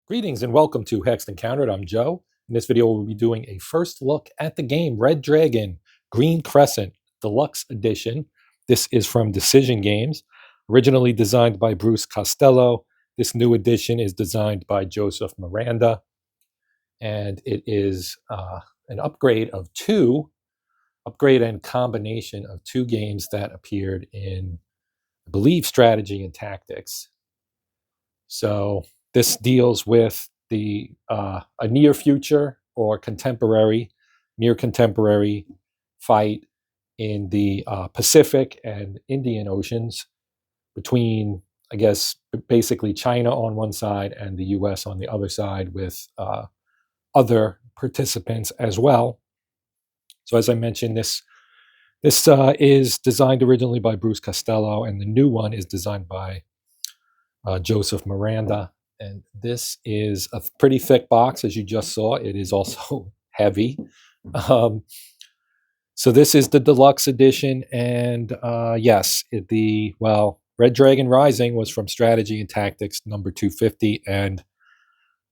Greetings and welcome to Hexed Encountered. I'm Joe. In this video, we'll be doing a first look at the game Red Dragon Green Crescent Deluxe Edition. This is from Decision Games, originally designed by Bruce Costello. This new edition is designed by Joseph Miranda, and it is an upgrade and combination of two games that appeared in, I believe, Strategy and Tactics. So this deals with a near future or near contemporary fight in the Pacific and Indian Oceans between, I guess, basically China on one side and the U.S. on the other side, with other participants as well. So as I mentioned, this is designed originally by Bruce Costello, and the new one is designed by Joseph Miranda. And this is a pretty thick box, as you just saw. It is also heavy. So this is the deluxe edition, and yes, Red Dragon Rising was from Strategy and Tactics number 250, and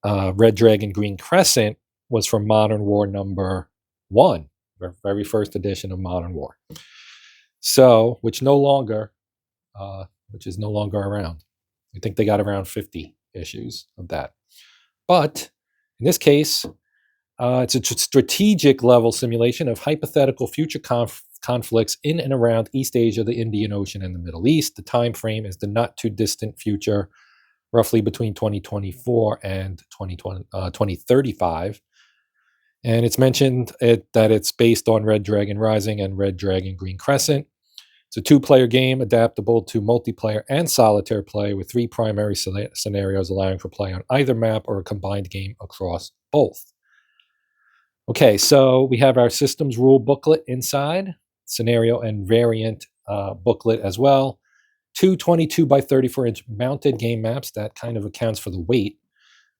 Red Dragon Green Crescent was from Modern War number 1, the very first edition of Modern War. So, which is no longer around. I think they got around 50 issues of that. But in this case, it's a strategic level simulation of hypothetical future conflicts in and around East Asia, the Indian Ocean, and the Middle East. The time frame is the not too distant future, roughly between 2024 and 2035. And it's mentioned that it's based on Red Dragon Rising and Red Dragon Green Crescent. It's a two-player game adaptable to multiplayer and solitaire play, with three primary scenarios allowing for play on either map or a combined game across both. Okay, so we have our systems rule booklet inside, scenario and variant booklet as well. Two 22 by 34-inch mounted game maps. That kind of accounts for the weight.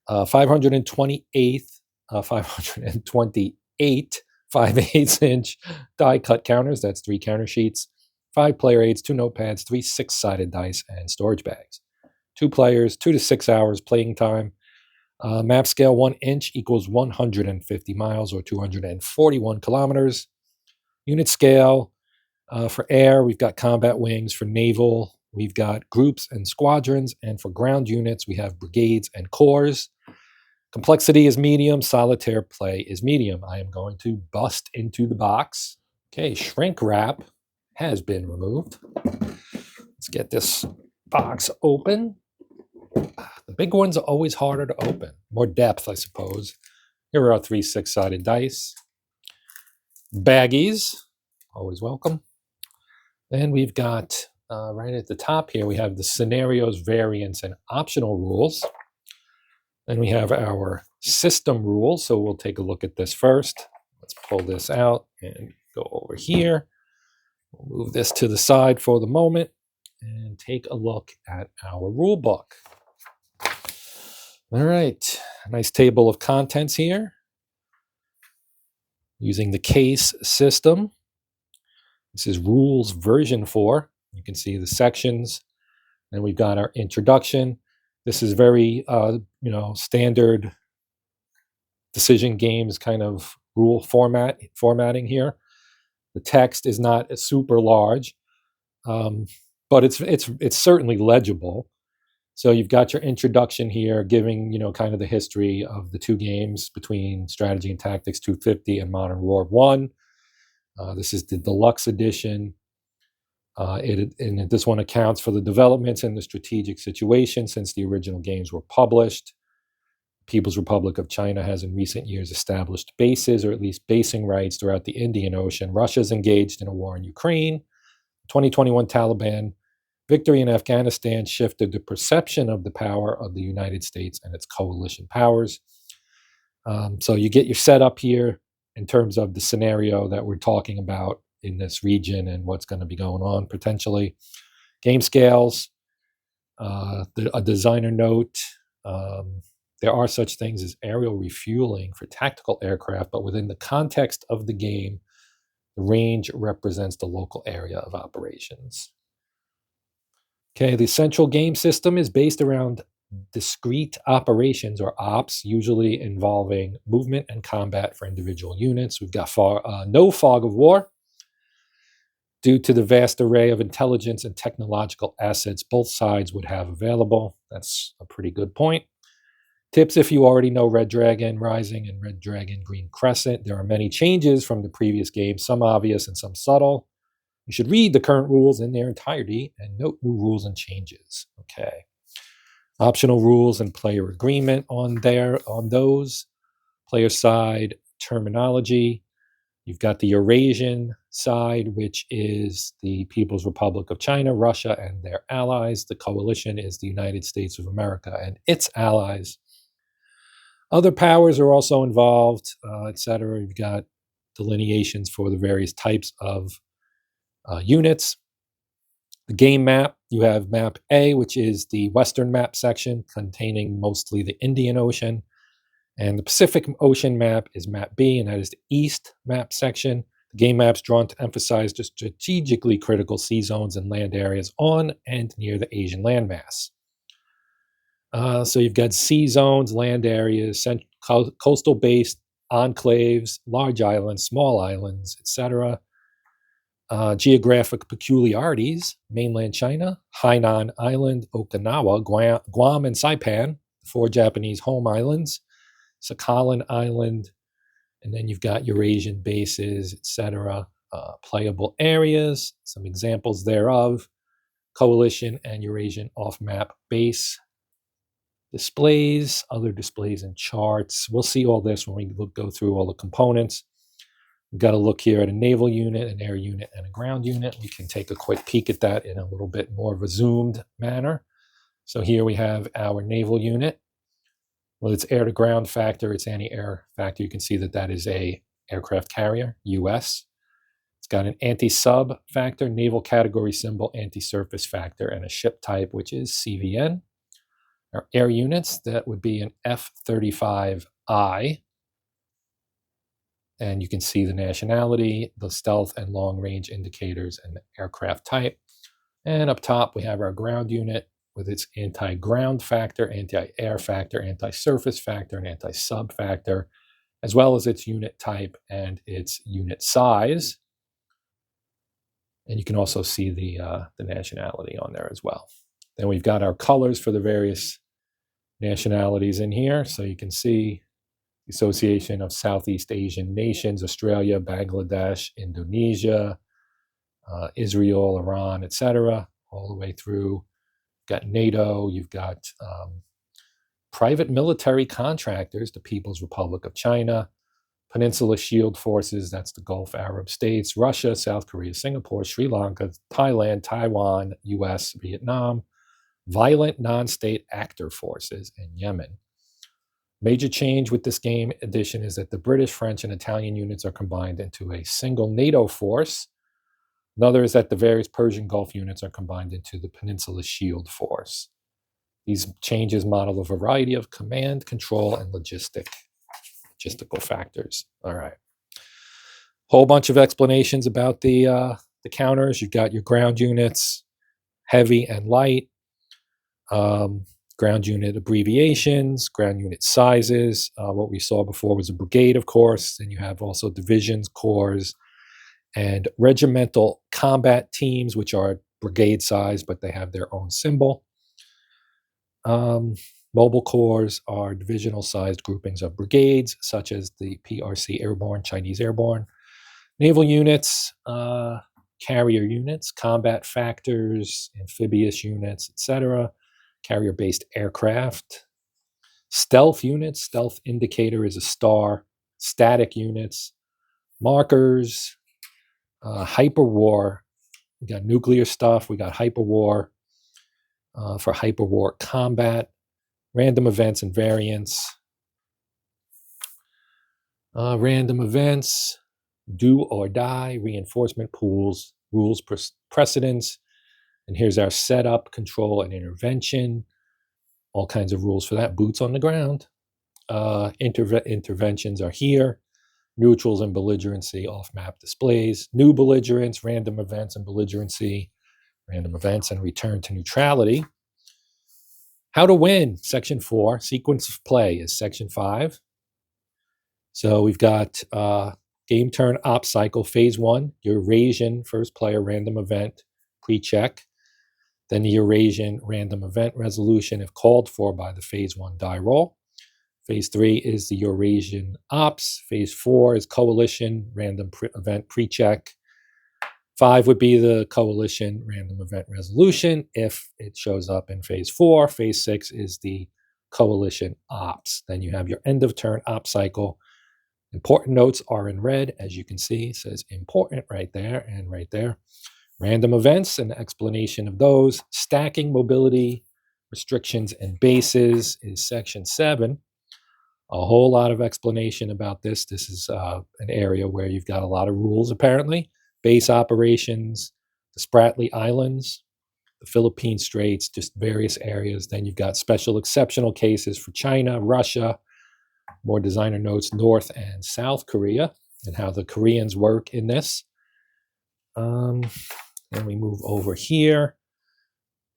528 5/8-inch die cut counters. That's 3 counter sheets. 5 player aids, 2 notepads, 3 6-sided dice, and storage bags. 2 players, 2 to 6 hours playing time. Map scale 1 inch equals 150 miles or 241 kilometers. Unit scale for air, we've got combat wings. For naval, we've got groups and squadrons. And for ground units, we have brigades and corps. Complexity is medium. Solitaire play is medium. I am going to bust into the box. Okay, shrink wrap has been removed. Let's get this box open. The big ones are always harder to open. More depth, I suppose. Here are our 3 6-sided dice. Baggies, always welcome. Then we've got, right at the top here, we have the scenarios, variants, and optional rules. Then we have our system rules, so we'll take a look at this first. Let's pull this out and go over here. We'll move this to the side for the moment and take a look at our rule book. All right, nice table of contents here. Using the case system. This is rules version 4. You can see the sections. Then we've got our introduction. This is very, standard Decision Games kind of rule formatting here. The text is not super large, but it's certainly legible. So you've got your introduction here, giving kind of the history of the two games between Strategy and Tactics 250 and Modern War 1. This is the deluxe edition. This one accounts for the developments in the strategic situation since the original games were published. People's Republic of China has in recent years established bases, or at least basing rights, throughout the Indian Ocean. Russia's engaged in a war in Ukraine. 2021 Taliban victory in Afghanistan shifted the perception of the power of the United States and its coalition powers. So you get your setup here in terms of the scenario that we're talking about in this region and what's going to be going on potentially. Game scales, a designer note. There are such things as aerial refueling for tactical aircraft, but within the context of the game, the range represents the local area of operations. Okay, the central game system is based around discrete operations or ops, usually involving movement and combat for individual units. We've got no fog of war. Due to the vast array of intelligence and technological assets both sides would have available. That's a pretty good point. Tips if you already know Red Dragon Rising and Red Dragon Green Crescent. There are many changes from the previous game, some obvious and some subtle. You should read the current rules in their entirety and note new rules and changes. Okay. Optional rules and player agreement on those. Player side terminology. You've got the Eurasian side, which is the People's Republic of China, Russia, and their allies. The coalition is the United States of America and its allies. Other powers are also involved, etc. You've got delineations for the various types of units. The game map, you have map A, which is the western map section containing mostly the Indian Ocean. And the Pacific Ocean map is map B, and that is the east map section. The game map's drawn to emphasize the strategically critical sea zones and land areas on and near the Asian landmass. So you've got sea zones, land areas, coastal-based enclaves, large islands, small islands, etc. Geographic peculiarities: mainland China, Hainan Island, Okinawa, Guam, and Saipan, 4 Japanese home islands, Sakhalin Island, and then you've got Eurasian bases, etc. Playable areas, some examples thereof: Coalition and Eurasian off-map base. Displays, other displays and charts. We'll see all this when we go through all the components. We've got to look here at a naval unit, an air unit, and a ground unit. We can take a quick peek at that in a little bit more of a zoomed manner. So here we have our naval unit. Well, its air-to-ground factor, its anti-air factor, you can see that that is a aircraft carrier, US. It's got an anti-sub factor, naval category symbol, anti-surface factor, and a ship type, which is CVN. Our air units, that would be an F-35I. And you can see the nationality, the stealth and long-range indicators, and the aircraft type. And up top, we have our ground unit with its anti-ground factor, anti-air factor, anti-surface factor, and anti-sub factor, as well as its unit type and its unit size. And you can also see the nationality on there as well. Then we've got our colors for the various nationalities in here. So you can see the Association of Southeast Asian Nations, Australia, Bangladesh, Indonesia, Israel, Iran, etc., all the way through. You've got NATO, you've got private military contractors, the People's Republic of China, Peninsula Shield Forces, that's the Gulf Arab states, Russia, South Korea, Singapore, Sri Lanka, Thailand, Taiwan, US, Vietnam, Violent Non-State Actor Forces, and Yemen. Major change with this game edition is that the British, French, and Italian units are combined into a single NATO force. Another is that the various Persian Gulf units are combined into the Peninsula Shield Force. These changes model a variety of command, control, and logistical factors. All right. Whole bunch of explanations about the counters. You've got your ground units, heavy and light. Ground unit abbreviations, ground unit sizes. What we saw before was a brigade, of course. Then you have also divisions, corps, and regimental combat teams, which are brigade size, but they have their own symbol. Mobile corps are divisional sized groupings of brigades, such as the PRC Airborne, Chinese Airborne. Naval units, carrier units, combat factors, amphibious units, etc. Carrier-based aircraft. Stealth units, stealth indicator is a star. Static units. Markers. Hyperwar. We got nuclear stuff. We got hyperwar for hyperwar combat. Random events and variants. Random events. Do or die. Reinforcement pools. Rules precedence. And here's our setup, control, and intervention. All kinds of rules for that. Boots on the ground. Interventions are here. Neutrals and belligerency, off-map displays. New belligerents, random events and belligerency. Random events and return to neutrality. How to win, Section 4. Sequence of play is Section 5. So we've got game turn op cycle, phase 1, Eurasian first player random event, pre-check. Then the Eurasian random event resolution if called for by the phase 1 die roll. Phase 3 is the Eurasian ops. Phase 4 is coalition random event pre-check. 5 would be the coalition random event resolution if it shows up in phase 4. Phase 6 is the coalition ops. Then you have your end of turn op cycle. Important notes are in red, as you can see. It says important right there and right there. Random events and the explanation of those. Stacking mobility restrictions and bases is Section 7. A whole lot of explanation about this. This is an area where you've got a lot of rules, apparently. Base operations, the Spratly Islands, the Philippine Straits, just various areas. Then you've got special exceptional cases for China, Russia, more designer notes, North and South Korea, and how the Koreans work in this. Then we move over here.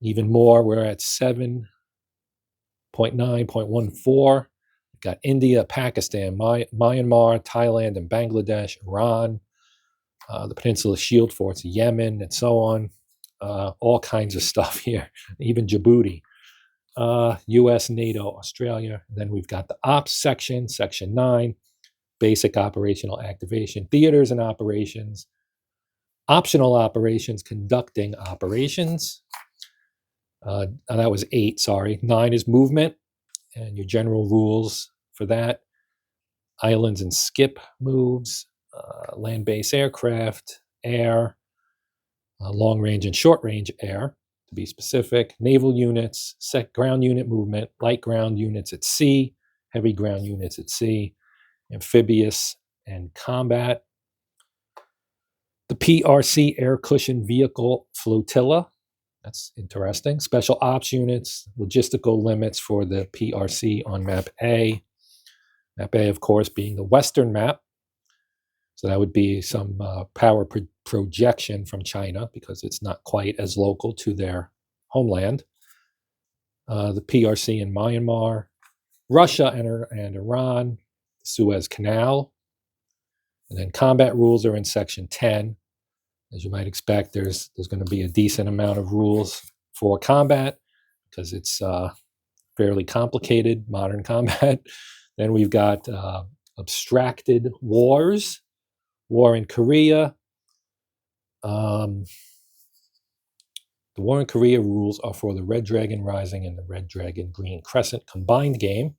Even more, we're at 7.9.14. We've got India, Pakistan, Myanmar, Thailand, and Bangladesh, Iran, the Peninsula Shield Forts, Yemen, and so on. All kinds of stuff here, even Djibouti. US, NATO, Australia. Then we've got the ops section, Section 9, basic operational activation, theaters and operations, optional operations, conducting operations. That was 8, sorry. 9 is movement and your general rules for that. Islands and skip moves, land-based aircraft, air, long-range and short-range air, to be specific, naval units, ground unit movement, light ground units at sea, heavy ground units at sea, amphibious and combat. The PRC air cushion vehicle flotilla, that's interesting. Special ops units, logistical limits for the PRC on map A. Map A, of course, being the western map. So that would be some power projection from China because it's not quite as local to their homeland. The PRC in Myanmar, Russia and Iran, the Suez Canal. And then combat rules are in Section 10. As you might expect, there's going to be a decent amount of rules for combat because it's fairly complicated, modern combat. Then we've got abstracted wars, war in Korea. The War in Korea rules are for the Red Dragon Rising and the Red Dragon Green Crescent combined game.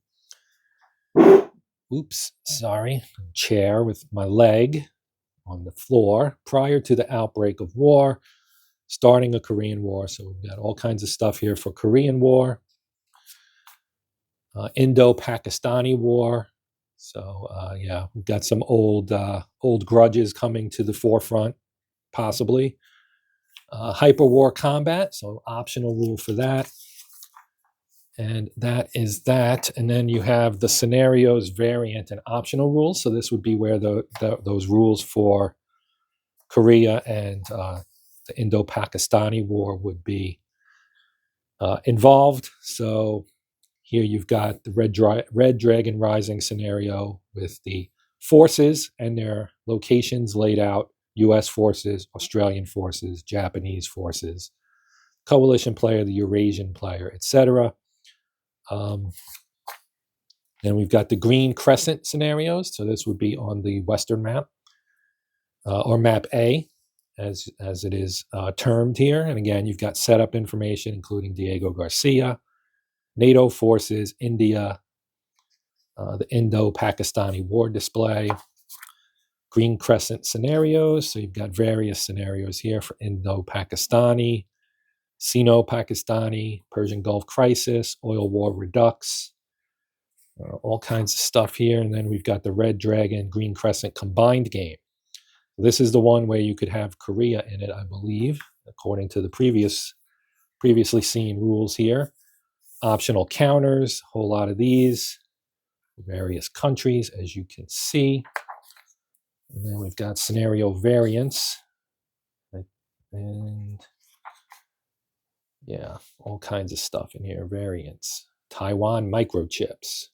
Oops, sorry. Chair with my leg on the floor prior to the outbreak of war, starting a Korean War. So we've got all kinds of stuff here for Korean War. Indo-Pakistani War. So yeah, we've got some old grudges coming to the forefront, possibly. Hyperwar combat, so optional rule for that. And that is that. And then you have the scenarios, variant, and optional rules. So this would be where those rules for Korea and the Indo-Pakistani War would be involved. So here you've got the Red Dragon Rising scenario with the forces and their locations laid out. U.S. forces, Australian forces, Japanese forces, coalition player, the Eurasian player, etc. Then we've got the Green Crescent scenarios. So this would be on the Western map, or map A, as it is termed here. And again, you've got setup information, including Diego Garcia, NATO forces, India, the Indo-Pakistani war display, Green Crescent scenarios. So you've got various scenarios here for Indo-Pakistani, Sino-Pakistani, Persian Gulf crisis, oil war redux, all kinds of stuff here. And then we've got the Red Dragon, Green Crescent combined game. This is the one where you could have Korea in it, I believe, according to the previously seen rules here. Optional counters, a whole lot of these, various countries, as you can see. And then we've got scenario variants. And Yeah, all kinds of stuff in here, variants. Taiwan microchips.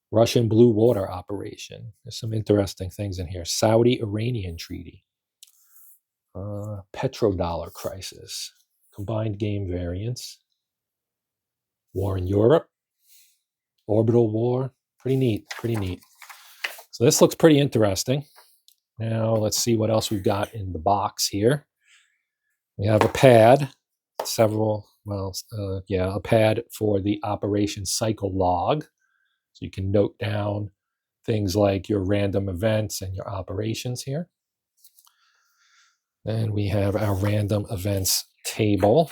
Russian blue water operation. There's some interesting things in here. Saudi-Iranian treaty. Petrodollar crisis. Combined game variants. War in Europe. Orbital war. Pretty neat, pretty neat. So this looks pretty interesting. Now let's see what else we've got in the box here. We have a pad, a pad for the operation cycle log. So you can note down things like your random events and your operations here. Then we have our random events table.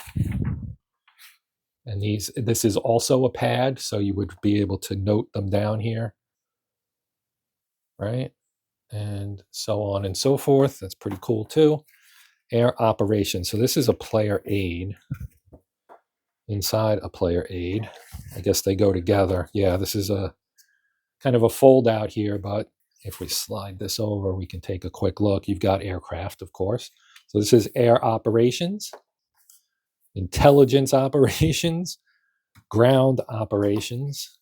And this is also a pad, so you would be able to note them down here, right? And so on and so forth. That's pretty cool too. Air operations. So this is a player aid. Inside a player aid. I guess they go together. Yeah, this is a kind of a fold out here, but if we slide this over, we can take a quick look. You've got aircraft, of course. So this is air operations, intelligence operations, ground operations,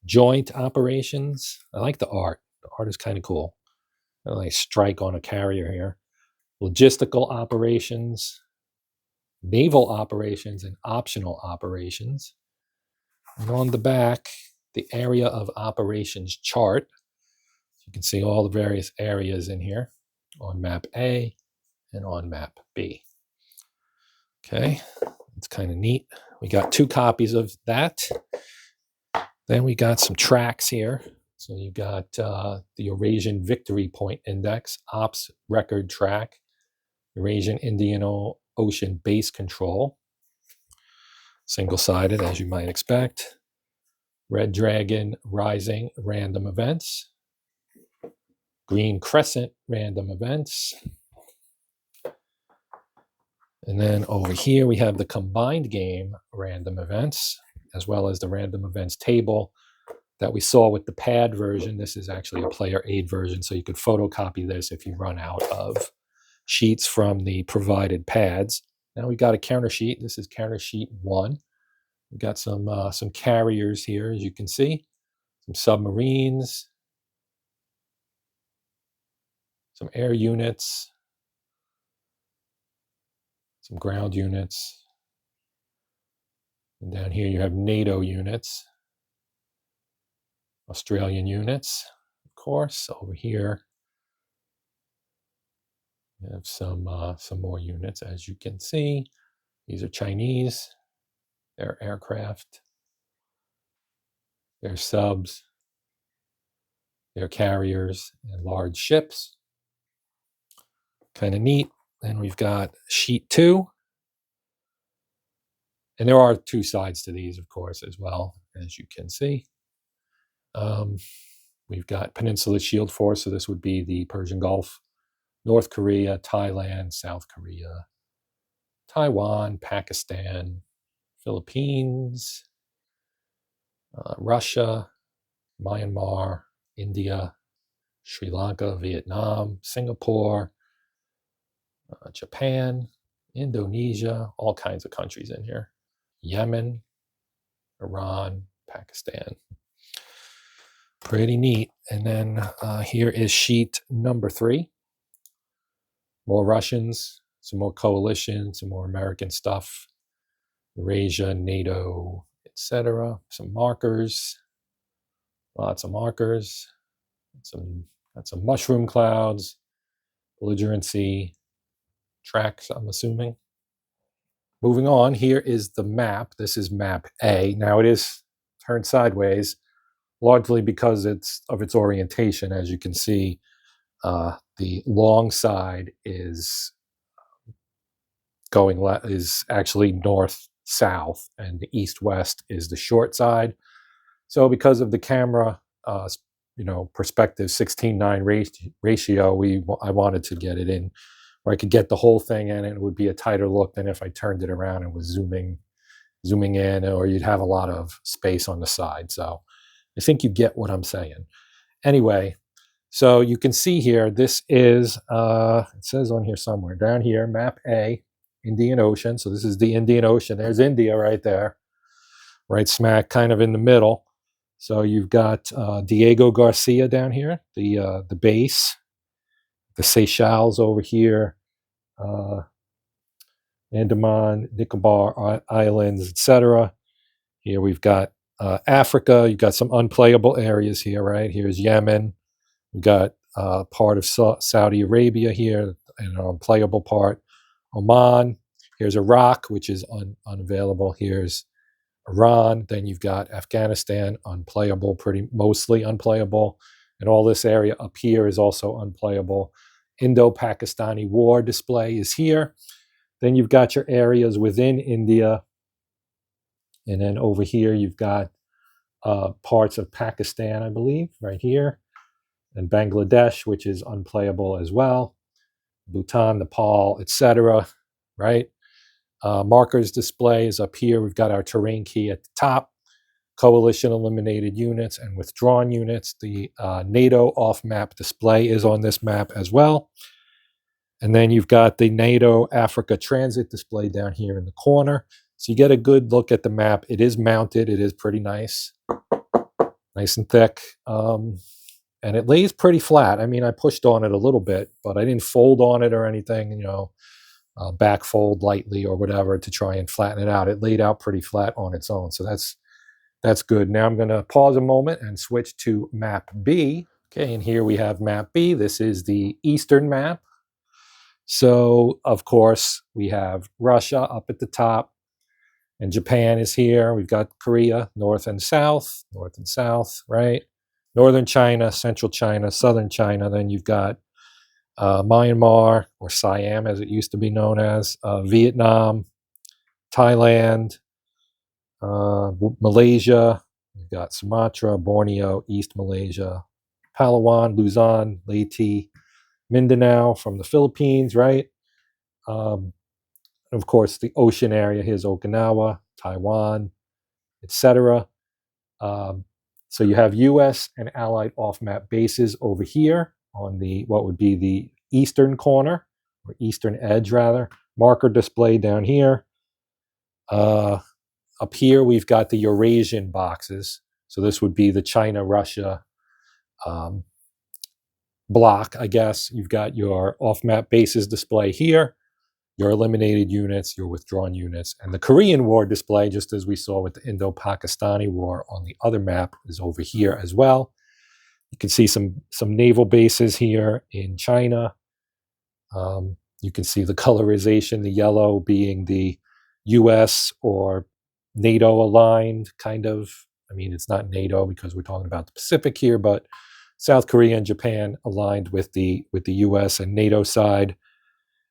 joint operations. I like the art. The art is kind of cool. I like strike on a carrier here. Logistical operations, naval operations, and optional operations. And on the back, the area of operations chart. You can see all the various areas in here on map A and on map B. Okay, it's kind of neat. We got 2 copies of that. Then we got some tracks here. So you got the Eurasian Victory Point Index, Ops Record Track, Eurasian Indian Ocean Base Control, single-sided as you might expect. Red Dragon Rising Random Events, Green Crescent Random Events. And then over here we have the combined game random events, as well as the random events table that we saw with the pad version. This is actually a player aid version, so you could photocopy this if you run out of sheets from the provided pads. Now we got a counter sheet. This is counter sheet 1. We've got some carriers here, as you can see, some submarines, some air units, some ground units. And down here you have NATO units, Australian units, of course. Over here you have some more units, as you can see. These are Chinese, their aircraft, their subs, their carriers, and large ships. Kind of neat. Then we've got sheet 2. And there are 2 sides to these, of course, as well, as you can see. We've got Peninsula Shield Force, so this would be the Persian Gulf, North Korea, Thailand, South Korea, Taiwan, Pakistan, Philippines, Russia, Myanmar, India, Sri Lanka, Vietnam, Singapore, Japan, Indonesia, all kinds of countries in here. Yemen, Iran, Pakistan. Pretty neat. And then here is sheet number 3. More Russians, some more coalition, some more American stuff, Eurasia, NATO, etc. Some markers, lots of markers, got some mushroom clouds, belligerency, tracks, I'm assuming. Moving on, here is the map. This is map A. Now it is turned sideways, largely because of its orientation. As you can see, the long side is actually north-south, and the east-west is the short side. So because of the camera, perspective 16:9 ratio, I wanted to get it in where I could get the whole thing in, and it would be a tighter look than if I turned it around and was zooming in, or you'd have a lot of space on the side. So I think you get what I'm saying. Anyway, so you can see here, this is, it says on here somewhere, down here, map A Indian Ocean. So this is the Indian Ocean. There's India right there, right smack kind of in the middle. So you've got Diego Garcia down here, the base, the Seychelles over here, Andaman, Nicobar Islands, etc. Here we've got Africa. You've got some unplayable areas here, right? Here's Yemen. We've got part of Saudi Arabia here, an unplayable part. Oman. Here's Iraq, which is unavailable. Here's Iran. Then you've got Afghanistan, unplayable, mostly unplayable. And all this area up here is also unplayable. Indo-Pakistani war display is here. Then you've got your areas within India. And then over here, you've got parts of Pakistan, I believe, right here. And Bangladesh, which is unplayable as well. Bhutan, Nepal, etc. Right? Markers display is up here. We've got our terrain key at the top. Coalition eliminated units and withdrawn units. The NATO off-map display is on this map as well. And then you've got the NATO Africa transit display down here in the corner. So you get a good look at the map. It is mounted. It is pretty nice. Nice and thick. And it lays pretty flat. I mean, I pushed on it a little bit, but I didn't fold on it or anything, back fold lightly or whatever to try and flatten it out. It laid out pretty flat on its own. So that's good. Now I'm going to pause a moment and switch to map B. Okay, and here we have map B. This is the eastern map. So, of course, we have Russia up at the top, and Japan is here. We've got Korea, north and south, right? Northern China, central China, southern China. Then you've got Myanmar, or Siam as it used to be known as, Vietnam, Thailand, Malaysia. You've got Sumatra, Borneo, East Malaysia, Palawan, Luzon, Leyte, Mindanao from the Philippines, right? Of course, the ocean area, here's Okinawa, Taiwan, etc. So you have U.S. and Allied off-map bases over here on what would be the eastern corner, or eastern edge, rather. Marker display down here. Up here, we've got the Eurasian boxes. So this would be the China-Russia block, I guess. You've got your off-map bases display here, your eliminated units, your withdrawn units, and the Korean War display, just as we saw with the Indo-Pakistani War on the other map, is over here as well. You can see some naval bases here in China. You can see the colorization, the yellow being the U.S. or NATO aligned, kind of. I mean, it's not NATO because we're talking about the Pacific here, but South Korea and Japan aligned with the U.S. and NATO side.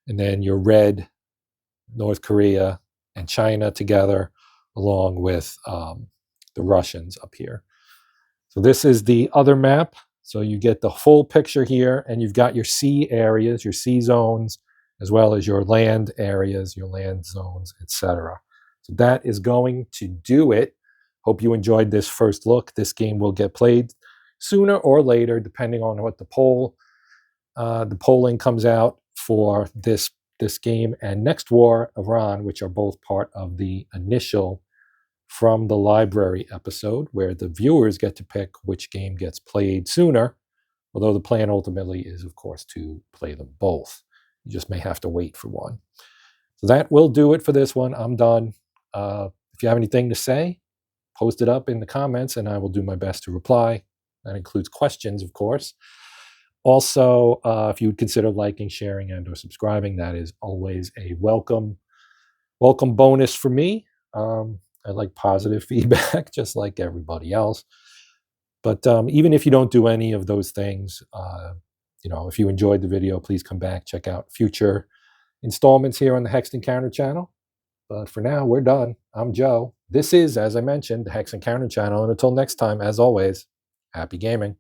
And then your red, North Korea and China together, along with the Russians up here. So this is the other map. So you get the full picture here, and you've got your sea areas, your sea zones, as well as your land areas, your land zones, etc. So that is going to do it. Hope you enjoyed this first look. This game will get played sooner or later, depending on what the polling comes out for this game and Next War Iran, which are both part of the initial From the Library episode, where the viewers get to pick which game gets played sooner, although the plan ultimately is, of course, to play them both. You just may have to wait for one. So that will do it for this one. I'm done. If you have anything to say, post it up in the comments, and I will do my best to reply. That includes questions, of course. Also, if you would consider liking, sharing, and or subscribing, that is always a welcome bonus for me. I like positive feedback, just like everybody else. But even if you don't do any of those things, if you enjoyed the video, please come back, check out future installments here on the Hex Encounter channel. But for now, we're done. I'm Joe. This is, as I mentioned, the Hex Encounter channel. And until next time, as always, happy gaming.